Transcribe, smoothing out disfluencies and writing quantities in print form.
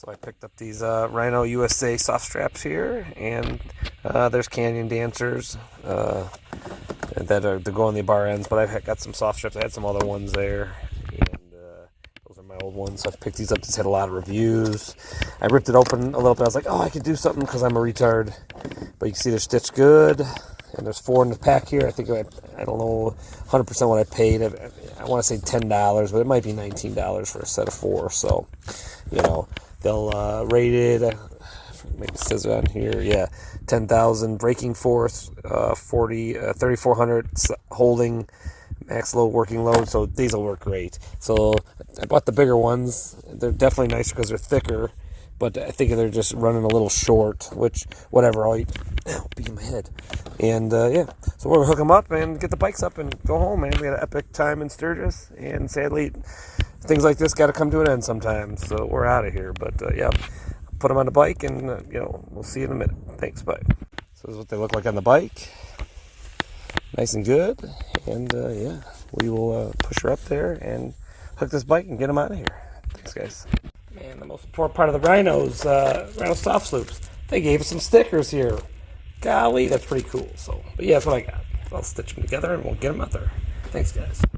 So I picked up these Rhino USA soft straps here, and there's Canyon Dancers that are to go on the bar ends, but I've got some soft straps. I had some other ones there, and those are my old ones. So I've picked these up. Just had a lot of reviews. I ripped it open a little bit. I was like, oh, I could do something because I'm a retard. But you can see they're stitched good, and there's 4 in the pack here. I think I don't know 100% what I paid. I want to say $10, but it might be $19 for a set of 4. So, you know. They'll rate it, maybe it says it on here, yeah, 10,000 braking force, 3,400 holding, max load, working load, so these will work great. So I bought the bigger ones. They're definitely nicer because they're thicker, but I think they're just running a little short, which, whatever, I'll beat my head. And, yeah, so we're going to hook them up and get the bikes up and go home, man. We had an epic time in Sturgis, and sadly, things like this got to come to an end sometimes, so we're out of here. But, yeah, put them on the bike, and, we'll see you in a minute. Thanks, bye. So this is what they look like on the bike. Nice and good. And, yeah, we will push her up there and hook this bike and get them out of here. Thanks, guys. Man, the most important part of the Rhinos, Rhino soft sloops, they gave us some stickers here. Golly, that's pretty cool. So, but yeah, that's what I got. So I'll stitch them together, and we'll get them out there. Thanks, guys.